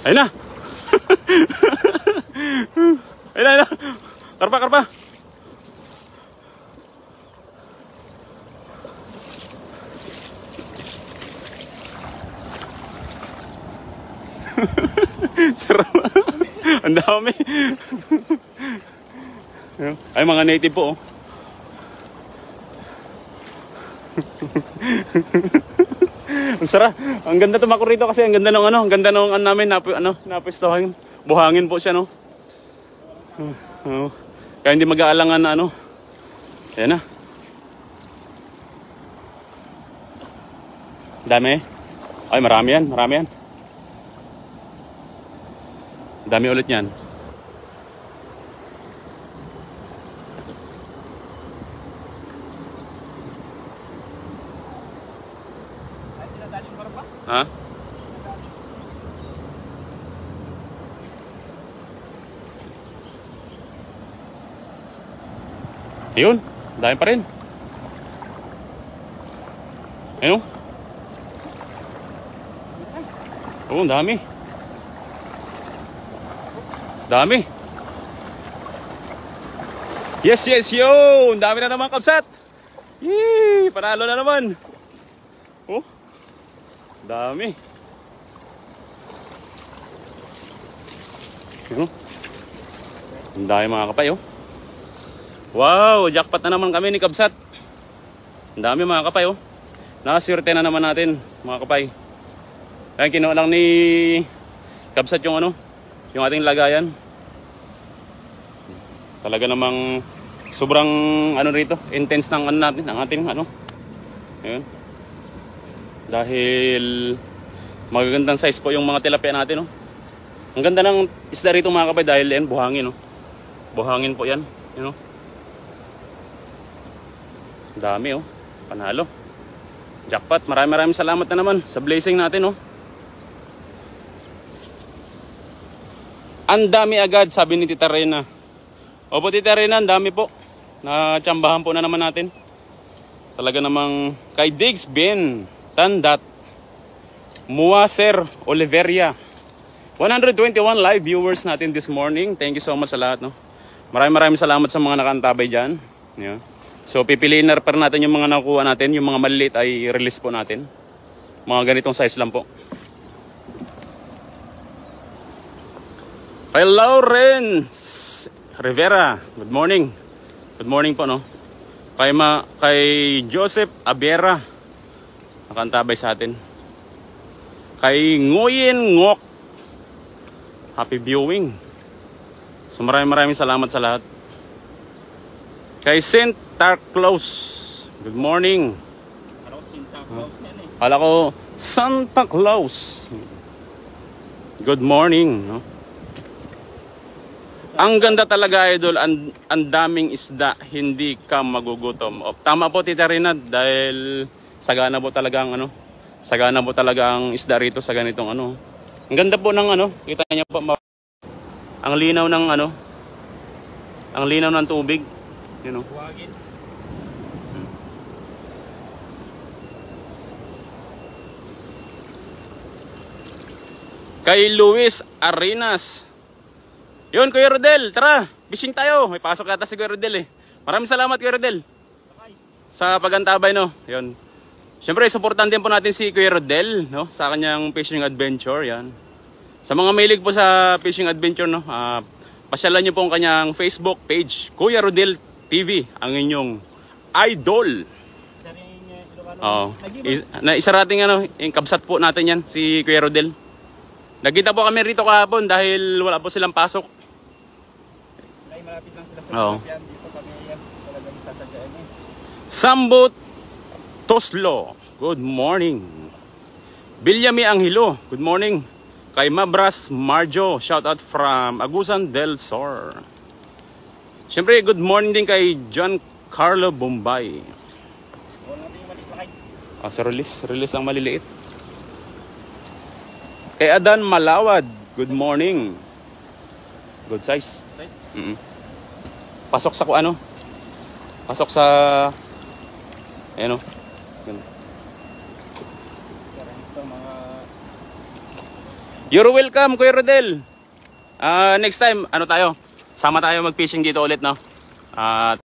Ayun na. Ayun na. Karpa, karpa. Sarap. Ang dami. Ay, mga native po, oh. Ang sarap. Ang ganda tumako rito kasi ang ganda ng ang ganda ng namin napistohan. Buhangin po siya, no. Kaya hindi mag-aalangan na Ayan na. Dami. Ay, marami yan, marami yan. Dami ulit yan. Ha? Ayun, dami pa rin. Ayun. Oo, dami. Dami. Yes, yes, yo! Dami na naman, kabsat. Yee! Panalo na naman. Oh. Dami. Ang dami mga kapay, oh. Wow, jackpot na naman kami ni Kabsat. Ang dami mga kapay, oh. Nakaswerte na naman natin, mga kapay. Kaya kinuha lang ni Kabsat yung yung ating lagayan. Talaga namang sobrang rito, intense ng natin, ang ating Ayun. Dahil magagandang size po yung mga tilapia natin, oh. Ang ganda ng isda rito mga kapay dahil yan buhangin, oh. Buhangin po yan, Dami, oh. Panalo. Jackpot. Maraming salamat na naman sa blessing natin, oh. Ang dami agad, sabi ni Tita Reyna. Opo, Tita Reyna, ang dami po. Natsambahan po na naman natin. Talaga namang kay Diggs Ben Tandat Muaser Oliveria, 121 live viewers natin this morning. Thank you so much sa lahat, no. Maraming salamat sa mga nakantabay dyan, yeah. So pipiliin na pa natin yung mga nakuha natin. Yung mga maliliit ay release po natin. Mga ganitong size lang po. Kay Lawrence Rivera, good morning. Good morning po, no. Kay Joseph Abera, nakantabay sa atin. Kay Nguyen Ngok, happy viewing. So maraming salamat sa lahat. Kay Santa Claus, good morning. Kala ko Santa Claus. Good morning, no? Ang ganda talaga, idol. Ang daming isda, hindi ka magugutom. Tama po, Tita Rina, dahil sagana po talaga ang isda rito sa ganitong Ang ganda po ng kita niyo po, ang linaw ng ang linaw ng tubig, Kay Luis Arenas. Yun, Kuya Rodel, tara, fishing tayo. May pasok yata si Kuya Rodel, eh. Maraming salamat, Kuya Rodel, sa pagantabay, no. Yun. Siyempre, supportan din po natin si Kuya Rodel, no, sa kanyang fishing adventure, yan. Sa mga mahilig po sa fishing adventure, no, pasyalan niyo po ang kanyang Facebook page, Kuya Rodel TV, ang inyong idol. Isarating yung kabsat po natin yan, si Kuya Rodel. Nagkita po kami rito kahapon dahil wala po silang pasok. Malapit lang sila sa Pilipinas. Dito kami talagang sasadyain, eh. Sambot Toslo, good morning. Bilyami Anghilo, good morning. Kay Mabras Marjo, shout out from Agusan del Sur. Siyempre, good morning din kay John Carlo Bombay. Sa release ang maliliit. Kay Adan Malawad, good morning. Good size. Pasok sa pasok sa You're welcome, Kuya Rodel. Next time, ano tayo? Sama tayo mag-fishing dito ulit, no?